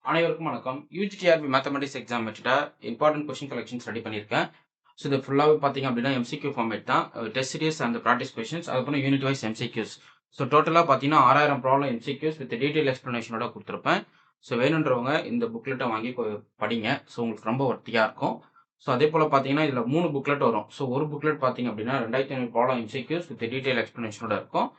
அனைவருக்கும் வணக்கம். UGTRB mathematics exam வச்சுட்டா இம்பார்ட்டன்ட் கொஸ்டின் கலெக்ஷன்ஸ் ரெடி பண்ணியிருக்கேன். ஸோ இது ஃபுல்லாகவே பார்த்தீங்க அப்படின்னா எம்சிக்யூ ஃபார்மேட் தான். Test series and practice questions, அதுக்கப்புறம் யூனிட் வைஸ் எம்சிக்யூஸ். ஸோ டோட்டலாக பார்த்தீங்கன்னா 6000 ப்ராப்ளம் எம்சிக்யூஸ் வித் டீட்டெயில் எக்ஸ்ப்ளனேஷனோட கொடுத்துருப்பேன். ஸோ வேணுன்றவங்க இந்த புக்லெட்டை வாங்கி படிங்க. ஸோ உங்களுக்கு ரொம்ப ஒர்த்தியாக இருக்கும். ஸோ அதே போல் பார்த்தீங்கன்னா இதில் 3 புக்லெட் வரும். ஸோ ஒரு புக்லெட் பார்த்தீங்க அப்படின்னா 2500 ப்ராப்ளம் எம்சிக்யூஸ் வித் டீட்டெயில் எக்ஸ்ப்ளனேஷனோட இருக்கும்.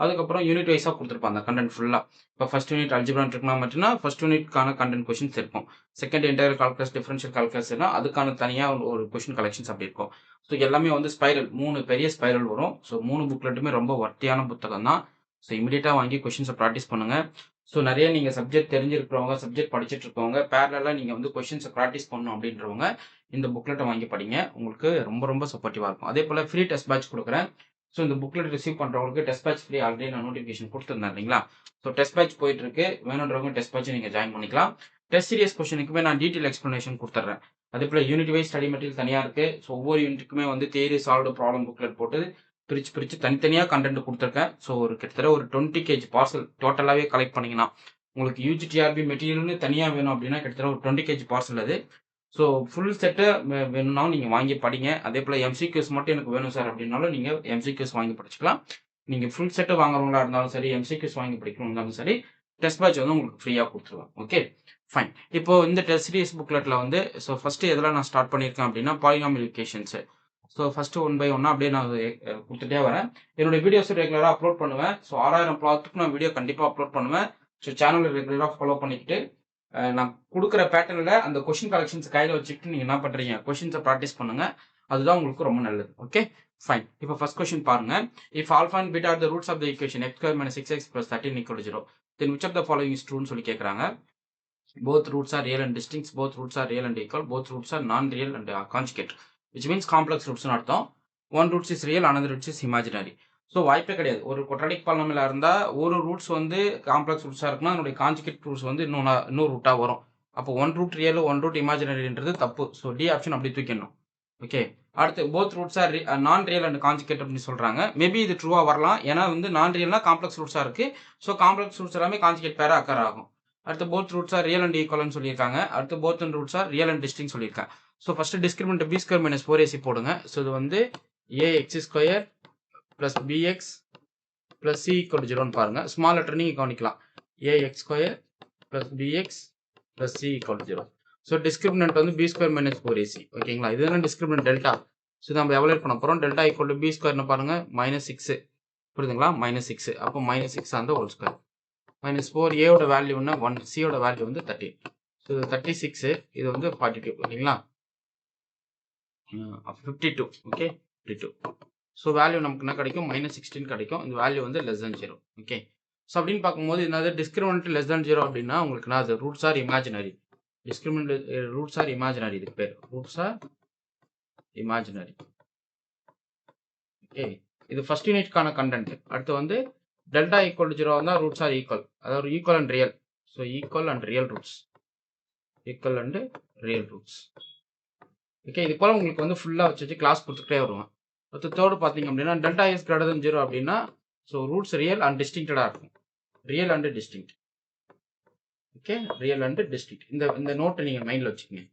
அதுக்கப்புறம் யூனிட் வைஸாக கொடுத்துருப்பாங்க அந்த கண்டென்ட் ஃபுல்லாக. இப்போ ஃபர்ஸ்ட் யூனிட் அல்ஜிப்ரா அண்ட் ட்ரிகோனோமெட்ரினா ஃபர்ஸ்ட் யூனிட்கான கண்டென்ட் கொஸ்டின்ஸ் இருக்கும். செகண்ட் இன்டெகிரல் கால்குலஸ், டிஃபரன்ஷியல் கால்குலஸ்னா அதுக்கான தனியாக ஒரு கொஸ்டின் கலெக்ஷன்ஸ் அப்படி இருக்கும். ஸோ எல்லாமே வந்து ஸ்பைரல் 3 பெரிய ஸ்பைரல் வரும். ஸோ 3 புக்லெட்டுமே ரொம்ப ஒர்த்தியான புத்தகம் தான். ஸோ இமீடியட்டாக வாங்கி கொஸ்டின்ஸை ப்ராக்டிஸ் பண்ணுங்கள். ஸோ நிறைய நீங்கள் சப்ஜெக்ட் தெரிஞ்சிருக்கிறவங்க, சப்ஜெக்ட் படிச்சுட்டு இருக்கவங்க, பேரலாக நீங்கள் வந்து கொஸ்டின்ஸை ப்ராக்டிஸ் பண்ணணும் அப்படின்றவங்க இந்த புக்லெட்டை வாங்கி படிங்க. உங்களுக்கு ரொம்ப ரொம்ப சப்போர்ட்டிவாக இருக்கும். அதே போல் ஃப்ரீ டெஸ்ட் பேட்ச் கொடுக்குறேன். ஸோ இந்த புக்லெட் ரிசீவ் பண்ணுறவங்களுக்கு டெஸ்ட் பேட்ச் ஃப்ரீ ஆல்ரெடி நான் நோட்டிஃபிகேஷன் கொடுத்துருந்தேன் இல்லைங்களா? ஸோ டெஸ்ட் பேட்ச் போயிட்டு இருக்கு. வேணுன்றவங்க டெஸ்ட் பேட்ச் நீங்கள் ஜாயின் பண்ணிக்கலாம். டெஸ்ட் சீரியஸ் கொஸ்டினுக்குமே நான் டீட்டெயில் எக்ஸ்ப்ளனேஷன் கொடுத்துட்றேன். அதே போல் யூனிட் வைஸ் ஸ்டடி மெட்டீரியல் தனியாக இருக்குது. ஸோ ஒவ்வொரு யூனிட்டுக்குமே வந்து தியரி சால்வ்டு ப்ராப்ளம் புக்லெட் போட்டு பிரித்து தனித்தனியாக கண்டென்ட் கொடுத்துருக்கேன். ஸோ கிட்டத்தட்ட ஒரு 20 kg பார்சல் டோட்டலாகவே கலெக்ட் பண்ணிங்கன்னா உங்களுக்கு யூஜிடிஆர்பி மெட்டீரியல்னு தனியாக வேணும் அப்படின்னா கிட்டத்தட்ட ஒரு 20 kg பார்சல் அது. ஸோ ஃபுல் செட்டு வேணும்னாலும் நீங்கள் வாங்கி படிங்க. அதே போல் எம்சிக்யூஸ் மட்டும் எனக்கு வேணும் சார் அப்படின்னாலும் நீங்கள் எம்சிக்யூஸ் வாங்கி படிச்சுக்கலாம். நீங்கள் ஃபுல் செட்டு வாங்குறவங்களா இருந்தாலும் சரி, எம்சிக்யூஸ் வாங்கி படிக்கணும் இருந்தாலும் சரி, டெஸ்ட் பேட்ச் வந்து உங்களுக்கு ஃப்ரீயாக கொடுத்துருவேன். Okay fine. இப்போ இந்த டெஸ்ட் சீரிஸ் புக்லெட்டில் வந்து ஸோ ஃபஸ்ட்டு எதில் நான் ஸ்டார்ட் பண்ணியிருக்கேன் அப்படின்னா polynomial equations. So first 1 by 1 அப்படியே நான் கொடுத்துட்டே வரேன். என்னுடைய வீடியோஸ் ரெகுலராக அப்லோட் பண்ணுவேன். ஸோ 6000 ப்ளாட்டுக்கு நான் வீடியோ கண்டிப்பாக அப்லோட் பண்ணுவேன். ஸோ சேனலில் ரெகுலராக ஃபாலோ பண்ணிக்கிட்டு நான் கொடுக்குற பேட்டர்னில் அந்த கொஸ்டின் கலெக்ஷன்ஸ் கையில் வச்சுக்கிட்டு நீங்கள் என்ன பண்ணுறீங்க, கொஸ்டின்ஸை ப்ராக்டிஸ் பண்ணுங்கள். அதுதான் உங்களுக்கு ரொம்ப நல்லது. Okay fine. இப்போ ஃபர்ஸ்ட் கொஸ்டின் பாருங்க. If alpha and beta are the roots of the equation x square minus 6x + 13 = 0, then which of the following is true ன்னு சொல்லி கேட்குறாங்க. both roots are real and distinct, both roots are real and equal, both roots are non-real and conjugate, which means complex roots ன்னு அர்த்தம். one roots is real, another roots is imaginary. So வாய்ப்பே கிடையாது. ஒரு quadratic பாலினாமியலா இருந்தால் ஒரு roots வந்து complex ரூட்ஸாக இருக்குன்னா அதனுடைய கான்ஜுகேட் ரூட்ஸ் வந்து இன்னொரு ரூட்டாக வரும். அப்போ one root real, one root இமேஜினரின்றது தப்பு. ஸோ டி ஆப்ஷன் அப்படி தூக்கிடணும். ஓகே அடுத்து both roots are non real and conjugate அப்படின்னு சொல்கிறாங்க. மேபி இது ட்ரூவாக வரலாம். ஏன்னா வந்து நான் ரியல்னா காம்ப்ளெக்ஸ் ரூட்ஸாக இருக்குது. ஸோ காம்ப்ளெக்ஸ் ரூட்ஸ் எல்லாமே கான்ஜுகேட் பேராக அக்கர் ஆகும். அடுத்து both roots are real and ஈக்குவல்னு சொல்லியிருக்காங்க. அடுத்து both and roots are real and distinct சொல்லியிருக்காங்க. So first discriminant B square minus 4ac போடுங்க. ஸோ இது வந்து ax square plus bx plus c = 0 பாருங்க. ஸ்மால் லெட்டர் நீங்க கவனிக்கலாம். ax square plus bx plus c = 0. So discriminant வந்து b square minus 4ac. ஓகேங்களா? இதுதான் டிஸ்கிரிமினன்ட் டெல்டா. ஸோ நம்ம எவாலுவேட் பண்ண போறோம். டெல்டா = b ஸ்கொயர்னு பாருங்க -6. புரியுதுங்களா? -6. அப்போ -6 அந்த ஹோல் ஸ்கொயர். -4a ஓட வேல்யூ என்ன 1, c ஓட வேல்யூ வந்து 13. ஸோ 36, இது வந்து 42. ஓகேங்களா? 52. ஓகே 52. ஸோ வேல்யூ நமக்கு என்ன கிடைக்கும், -16 கிடைக்கும். இந்த வேல்யூ வந்து <0. ஓகே ஸோ அப்படின்னு பார்க்கும்போது என்னது டிஸ்கிரிமினன்ட் <0 அப்படின்னா உங்களுக்கு என்ன, அது roots or imaginary. Discriminant roots or imaginary, இதுக்கு பேர் ரூட்ஸ் ஆர் இமேஜினரி. ஓகே இது ஃபர்ஸ்ட் யூனிட்கான கண்டென்ட். அடுத்து வந்து டெல்டா = 0 வந்தால் ரூட்ஸ் ஆர் ஈக்குவல், அதாவது equal and real. So equal and real roots, equal and real roots. Okay இது போல உங்களுக்கு வந்து ஃபுல்லாக வச்சு கிளாஸ் கொடுத்துட்டே வருவேன். அடுத்து தேர்டு பார்த்தீங்க அப்படின்னா டெல்டா இஸ் கிரேட்டர் தென் 0 அப்படின்னா ஸோ ரூட்ஸ் ரியல் அண்ட் டிஸ்டிங்க்டடாக இருக்கும். Real and distinct. Okay real and distinct. இந்த நோட்டை நீங்கள் மைண்டில் வச்சுக்கோங்க.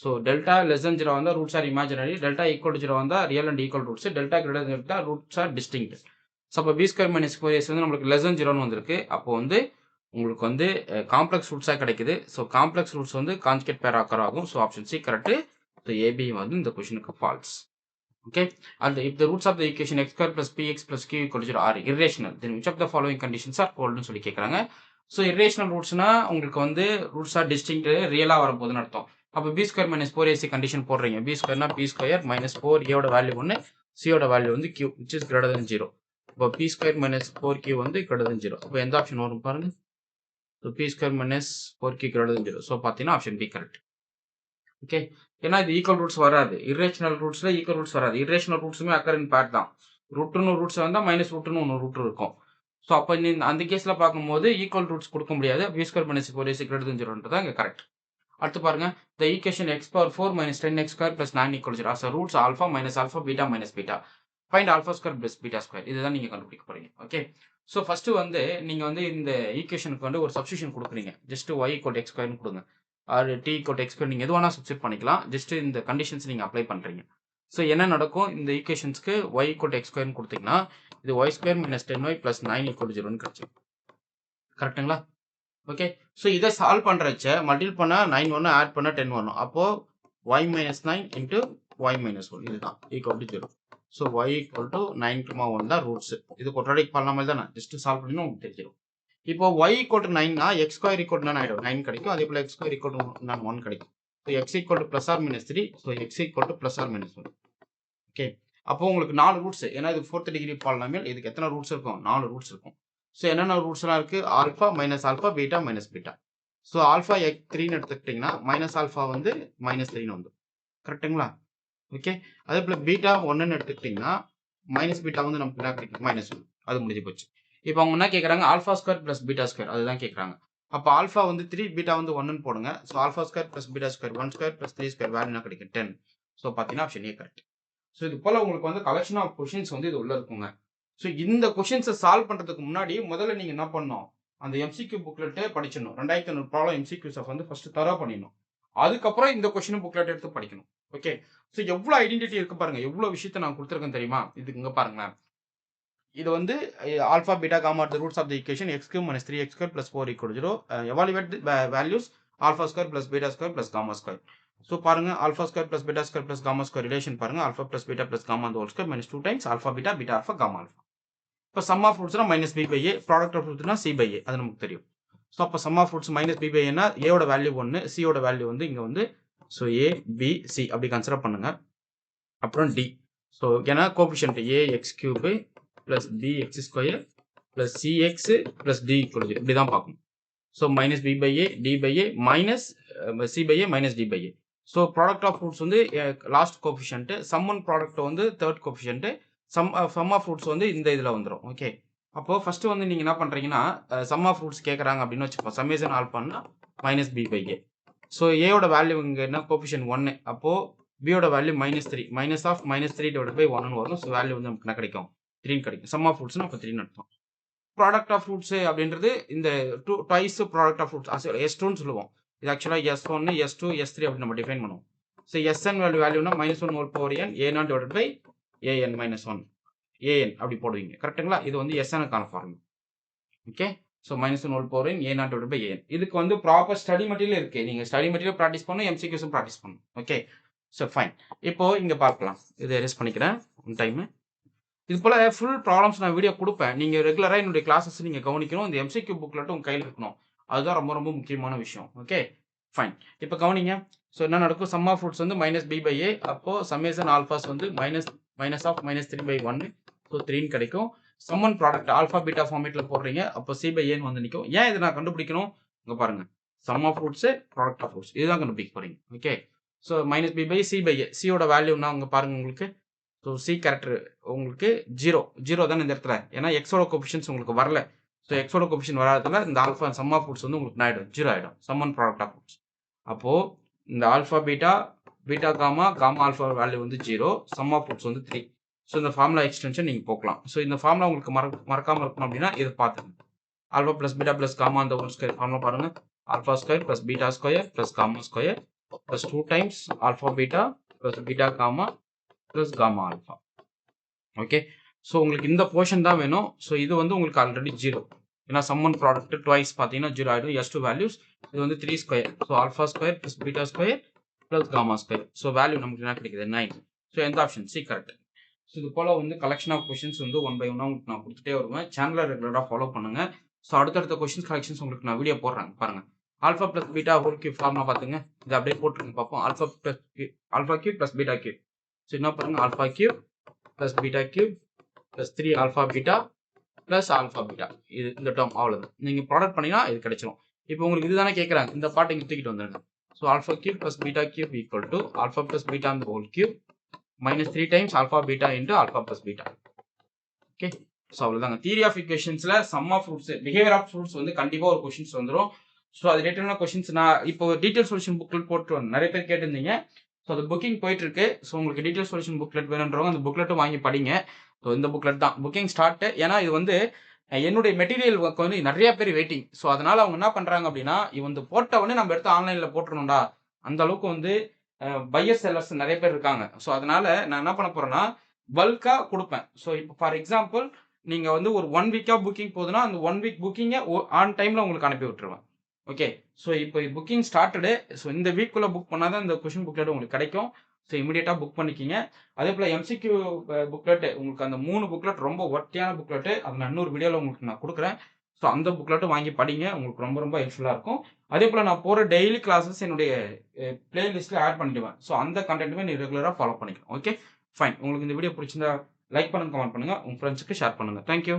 ஸோ டெல்டா <0 வந்தால் ரூட்ஸ் ஆர் இமேஜினரி, டெல்டா = 0 வந்தால் real and equal roots, delta greater than roots R distinct. So அப்போ b ஸ்கொயர் மைனஸ் 4ac வந்து நம்மளுக்கு <0 வந்திருக்கு. அப்போ வந்து உங்களுக்கு வந்து காம்ப்ளெக்ஸ் ரூட்ஸாக கிடைக்குது. ஸோ காம்ப்ளெக்ஸ் ரூட்ஸ் வந்து கான்ஜுகேட் பேர் ஆக்கர் ஆகும். So option C correct. So A B வந்து இந்த கொஸ்டினுக்கு false. Okay, and if the roots of the equation x square plus px plus q = 0 are irrational, then which of the following conditions are held னு சொல்லி கேக்குறாங்க. So irrational ரூட்ஸ்னா உங்களுக்கு வந்து roots R distinct ரியலாக வரப்போகுதுன்னு அர்த்தம். அப்போ b square minus 4ac condition போடுறீங்க. b ஸ்கொயர்னா p square minus 4a ஓட வேல்யூ 1, c ஓட வேல்யூ வந்து q which is greater than 0. இப்போ p ஸ்கொயர் மைனஸ் 4q வந்து greater than 0. அப்போ எந்த ஆப்ஷன் வரும் பாருங்க. So p square minus 4q greater than 0. So பார்த்தீங்கன்னா ஆப்ஷன் பி கரெக்ட். ஓகே ஏன்னா இது ஈக்குவல் ரூட்ஸ் வராது. இரேஷனல் ரூட்ஸ்ல ஈக்குவல் ரூட்ஸ் வராது. இரேஷனல் ரூட்ஸுமே அக்கர் இன் பேர் தான். ரூட்னு ரூட்ஸ் வந்தால் மைனஸ் ரூட்னு ஒன்று ரூட் இருக்கும். ஸோ அப்போ அந்த கேஸில் பார்க்கும்போது ஈக்குவல் ரூட்ஸ் கொடுக்க முடியாது. b ஸ்கொயர் மைனஸ் 4ac > 0 தான் இங்கே கரெக்ட். அடுத்து பாருங்க, the equation x⁴ minus 10x² + 9 = 0 as roots alpha minus alpha beta minus beta. Find alpha square + beta square. இதுதான் நீங்கள் கண்டுபிடிக்க போறீங்க. ஓகே ஸோ ஃபர்ஸ்ட் வந்து நீங்க வந்து இந்த ஈக்குவேஷனுக்கு வந்து ஒரு சப்ஸ்டியூஷன் கொடுக்குறீங்க. ஜஸ்ட் y = x² கொடுங்க. ஆர் t = x² நீங்க எது வேணா சப்ஸ்டியூட் பண்ணிக்கலாம். ஜஸ்ட் இந்த கண்டிஷன்ஸ் நீங்க அப்ளை பண்றீங்க. ஸோ என்ன நடக்கும்? இந்த ஈக்குவேஷன்ஸ்க்கு y = x² கொடுத்தீங்கன்னா இது y² - 10y + 9 = 0ன்னு கிடைச்சிடும். கரெக்ட்டுங்களா? ஓகே. ஸோ இதை சால்வ் பண்றச்ச மல்டிபிள் பண்ணா 9 வரணும், ஆட் பண்ணா 10 வரணும். அப்போ y - 9 × y - 1 இதுதான் = 0. ஸோ y = 9, 1 தான் ரூட்ஸ். இது குவாட்ராட்டிக் பாலினாமியல் தானே. ஜஸ்ட் சால்வ் பண்ணி உங்களுக்கு தெரிஞ்சிடும். இப்போ y = 9னா x² = என்ன ஆயிடும்? 9 கிடைக்கும். அதே போல x² = 1 கிடைக்கும். So x = +or - 3. So x = +or - 1. Okay. அப்போ உங்களுக்கு 4 ரூட்ஸ். ஏன்னா இது 4th டிகிரி பாலினாமியல். இதுக்கு எத்தனை ரூட்ஸ் இருக்கும்? 4 ரூட்ஸ் இருக்கும். ஸோ என்னென்ன ரூட்ஸ்லாம் இருக்கு? Alpha, minus alpha, beta, minus beta. So alpha 3ன்னு எடுத்துக்கிட்டிங்கன்னா மைனஸ் ஆல்பா வந்து -3ன்னு வந்துடும். கரெக்ட்டுங்களா? ஓகே. அதே போல பீட்டா 1ன்னு எடுத்துக்கிட்டிங்கன்னா மைனஸ் பீட்டா வந்து நமக்கு என்ன கிடைக்கும்? -1. அது முடிஞ்சு போச்சு. இப்போ அவங்க என்ன கேட்குறாங்க? α² + β² அதுதான் கேட்குறாங்க. அப்போ ஆல்பா வந்து 3, பீட்டா வந்து 1ன்னு போடுங்க. ஸோ α² + β² 1² + 3² வேல்யூ என்ன கிடைக்கும்? 10. ஸோ பார்த்தீங்கன்னா ஆப்ஷன் ஏ கரெக்ட். ஸோ இது போல உங்களுக்கு வந்து கலெக்ஷன் ஆஃப் கொஷின்ஸ் வந்து இது உள்ள இருக்குங்க. ஸோ இந்த கொஷின்ஸை சால்வ் பண்றதுக்கு முன்னாடி முதல்ல நீங்க என்ன பண்ணணும்? அந்த எம்சிக்யூ புக்லெட்டே படிச்சிடணும். 2500 ப்ராப்ளம் எம்சிக்யூஸை வந்து ஃபர்ஸ்ட் தரோ பண்ணிடணும். அதுக்கப்புறம் இந்த கொஷின் புக்லெட் எடுத்து படிக்கணும். ஓகே. ஸோ எவ்வளோ ஐடென்டிட்டி இருக்கு பாருங்க. எவ்வளோ விஷயத்தை நான் கொடுத்துருக்கேன் தெரியுமா? இதுக்கு இங்க பாருங்களேன். இது வந்து alpha, beta, gamma are the roots of the equation x³ - 3x² + 4 = 0. Evaluate the values α² + β² + γ². So பாருங்க α² + β² + γ² ரிலேஷன் பாருங்க. α + β + gamma the whole square - 2 times α β β alpha gamma alpha. இப்போ சம் ஆஃப் ரூட்ஸ்னா -b/a, ப்ராடக்ட் ஆஃப் ரூட்ஸ்னா c/a. அது நமக்கு தெரியும். ஸோ அப்போ some of roots -b/a னா a ஓட வேல்யூ 1, c ஓட வேல்யூ வந்து இங்க வந்து ஸோ a, b, c அப்படி கன்சிடர் பண்ணுங்க. அப்புறம் d. ஸோ ஏன்னா coefficient ax³ + bx² + cx + d = இப்படி தான் பார்க்கணும். So -b/a, d/a minus c/a minus d/a. So product of roots வந்து last coefficient, sum one product வந்து third coefficient, sum of roots வந்து இந்த இதுல வந்துடும். ஓகே. அப்போ ஃபர்ஸ்ட் வந்து நீங்க என்ன பண்றீங்கன்னா சம் ஆஃப் ரூட்ஸ் கேட்கறாங்க அப்படின்னு வச்சுப்போம். சம்மேஷன் ஆல்பான்னா -b/a. ஸோ a ஓட வேல்யூ இங்க என்ன கோஎஃபிஷியன்ட் 1. அப்போ b ஓட வேல்யூ -3. -3/1ன்னு வரும். ஸோ வேல்யூ வந்து நமக்கு என்ன கிடைக்கும்? 3 கிடைக்கும். சம் ஆஃப் ரூட்ஸ்னா அப்போ 3ன்னு அர்த்தம். ப்ராடக்ட் ஆஃப் ரூட்ஸ் அப்படின்றது இந்த ட்வைஸ் ப்ராடக்ட் ஆஃப் ரூட்ஸ் S2ன்னு சொல்லுவோம். இது ஆக்சுவலா S1, S2, S3 அப்படின்னு நம்ம டிஃபைன் பண்ணுவோம். So Sn வேல்யூனா -1/n a0/an -1 an அப்படி போடுவீங்க. கரெக்ட்டுங்களா? இது வந்து Snக்கான formula. Okay. So -1/n a0/an. இதுக்கு வந்து ப்ராப்பர் ஸ்டடி மெட்டீரியல் இருக்கு. நீங்க ஸ்டடி மெட்டீரியல் ப்ராக்டிஸ் பண்ணணும், எம்சிக்யூஸும் ப்ராக்டிஸ் பண்ணணும். ஓகே. So fine. இப்போ இங்க பார்க்கலாம். இதை எரேஸ் பண்ணிக்கிறேன் டைம். இது போல ஃபுல் ப்ராப்ளம்ஸ் நான் வீடியோ கொடுப்பேன். நீங்க ரெகுலரா என்னுடைய கிளாஸஸ் நீங்க கவனிக்கணும். இந்த எம்சிக்யூ புக்லெட் உங்க கையில் இருக்கணும். அதுதான் ரொம்ப ரொம்ப முக்கியமான விஷயம். Okay fine. இப்போ கவனிங்க. ஸோ என்ன நடக்கும்? சம் ஆஃப் ரூட்ஸ் வந்து -b/a. அப்போ சம்மேஷன் ஆல்பாஸ் வந்து -3/1. ஸோ 3ன்னு கிடைக்கும். Sum one product alpha beta ஃபார்மேட்ல போடுறீங்க. அப்போ c/aன்னு வந்து நிற்கும். ஏன் இதை நான் கண்டுபிடிக்கணும்? இங்க பாருங்க. Sum of roots, product of roots இதுதான் கண்டுபிடிக்க போறீங்க. ஓகே. So -b/c/a. c ஓட வேல்யூனா அங்க பாருங்க உங்களுக்கு. ஸோ சி கேரக்டர் உங்களுக்கு 0 தானே இந்த இடத்துல. ஏன்னா எக்ஸோட கோஎஃபிஷியன்ட்ஸ் உங்களுக்கு வரல. ஸோ எக்ஸோட கோஎஃபிஷியன்ட் வராததுல இந்த ஆல்பா சம் ஆஃப் ரூட்ஸ் வந்து உங்களுக்கு ஆயிடும் 0 ஆயிடும். Sum one product of roots. அப்போ இந்த alpha beta, beta gamma, gamma alpha value வந்து 0, சம் ஆஃப் ரூட்ஸ் வந்து 3. ஸோ இந்த ஃபார்முலா எக்ஸ்டென்ஷன் நீங்க போக்கலாம். ஸோ இந்த ஃபார்முலா உங்களுக்கு மறக்காம இருக்கணும் அப்படின்னா இதை பார்த்துங்க. ஆல்பா + பீட்டா + காமா அந்த ஹோல் ஸ்கொயர் ஃபார்முலா பாருங்க. α² + β² + γ² + 2 times alpha beta + beta gamma + gamma alpha. Okay. So உங்களுக்கு இந்த போர்ஷன் தான் வேணும். ஸோ இது வந்து உங்களுக்கு ஆல்ரெடி 0. ஏன்னா சம் ஒன் ப்ராடக்ட் ட்வைஸ் பார்த்தீங்கன்னா 0 ஆயிடும். S2 வேல்யூஸ் இது வந்து 3². ஸோ α² + β² + γ². ஸோ வேல்யூ நமக்கு என்ன கிடைக்குது? 9. ஸோ எந்த ஆப்ஷன்? C correct. ஸோ இது போல வந்து கலெக்ஷன் ஆஃப் கொஸ்டின்ஸ் வந்து 1 by 1 உங்களுக்கு நான் கொடுத்துட்டே வருவேன். சேனலை ரெகுலராக ஃபாலோ பண்ணுங்க. ஸோ அடுத்தடுத்த கொஸ்டின்ஸ் கலெக்ஷன்ஸ் உங்களுக்கு நான் வீடியோ போடுறேன் பாருங்க. Alpha + beta whole cube formula பார்த்துங்க. இதை அப்படியே போட்டுருங்க பார்ப்போம். Alpha cube + beta cube. So என்ன பாருங்க? Alpha cube + beta cube + 3 alpha beta + alpha beta. இது இந்த டேர்ம் அவ்வளவுதான். நீங்க ப்ராடக்ட் பண்ணீங்கன்னா இது கிடைச்சிரும். இப்போ உங்களுக்கு இதுதானே கேட்கறாங்க. இந்த பார்ட் இங்க தூக்கிட்டு வந்துருங்க. So alpha cube + beta cube = alpha + beta அந்த whole cube -3 times alpha beta × alpha + beta. Okay. So அவ்வளவுதாங்க. தியரி ஆஃப் ஈக்குவேஷன்ஸ்ல sum of roots, behaviour of roots வந்து கண்டிப்பா ஒரு கொஸ்டின்ஸ் வந்துரும். ஸோ அது ரிலேட்டடான கொஸ்டின்ஸ் நான் இப்போ டீடைல் சொல்யூஷன் புக்லெட் போட்டு நிறைய பேர் கேட்டிருந்தீங்க. ஸோ அது புக்கிங் போயிட்டு இருக்கு. ஸோ உங்களுக்கு டீடைல் சொல்யூஷன் புக்லெட் வேணுன்றவங்க அந்த புக்லெட்டும் வாங்கி படிங்க. ஸோ இந்த புக்லெட் தான் புக்கிங் ஸ்டார்ட். ஏன்னா இது வந்து என்னுடைய மெட்டீரியல் ஒர்க் வந்து நெறைய பேர் வெயிட்டிங். ஸோ, அதனால அவங்க என்ன பண்றாங்க அப்டின்னா, இவன்து போட்ட உடனே நம்ம எடுத்து ஆன்லைன்ல போட்டுறணும்டா. அந்த அளவுக்கு வந்து பையர் செல்லர்ஸ் நெறைய பேர் இருக்காங்க. ஸோ, அதனால நான் என்ன பண்ண போறேன்னா, பல்க்கா குடுப்பேன். ஸோ, இப்போ ஃபார் எக்ஸாம்பிள் நீங்க வந்து ஒரு 1 வீக்கா புக்கிங் போகுதுன்னா, அந்த 1 வீக் புக்கிங்க ஆன் டைம்ல உங்களுக்கு அனுப்பி விட்டுருவேன். ஓகே. ஸோ, இப்போ புக்கிங் ஸ்டார்ட்டடு. ஸோ, இந்த வீக்குள்ள புக் பண்ணா தான் இந்த கொஸ்டின் புக்லெட் உங்களுக்கு கிடைக்கும். ஸோ, இமிடியேட்டா புக் பண்ணிக்கங்க. அதேபோல எம்சிக்யூ புக்லெட் உங்களுக்கு அந்த 3 புக்லெட் ரொம்ப ஒர்த்தியான புக்லெட். அது நான் இன்னொரு வீடியோல உங்களுக்கு நான் குடுக்குறேன். ஸோ, அந்த புக்லெட்டும் வாங்கி படிங்க. உங்களுக்கு ரொம்ப ரொம்ப ஹெல்ப்ஃபுல்லா இருக்கும். அதேபோல நான் போற டெய்லி கிளாஸஸ் என்னுடைய பிளேலிஸ்ட்ல ஆட் பண்ணிடுவேன். ஸோ, அந்த கன்டென்ட்டுமே நீ ரெகுலரா ஃபாலோ பண்ணிக்கலாம். ஓகே. ஃபைன். உங்களுக்கு இந்த வீடியோ புடிச்சிருந்தா லைக் பண்ணுங்க, கமெண்ட் பண்ணுங்க. உங்க ஃப்ரெண்ட்ஸ்க்கு ஷேர் பண்ணுங்க. Thank you.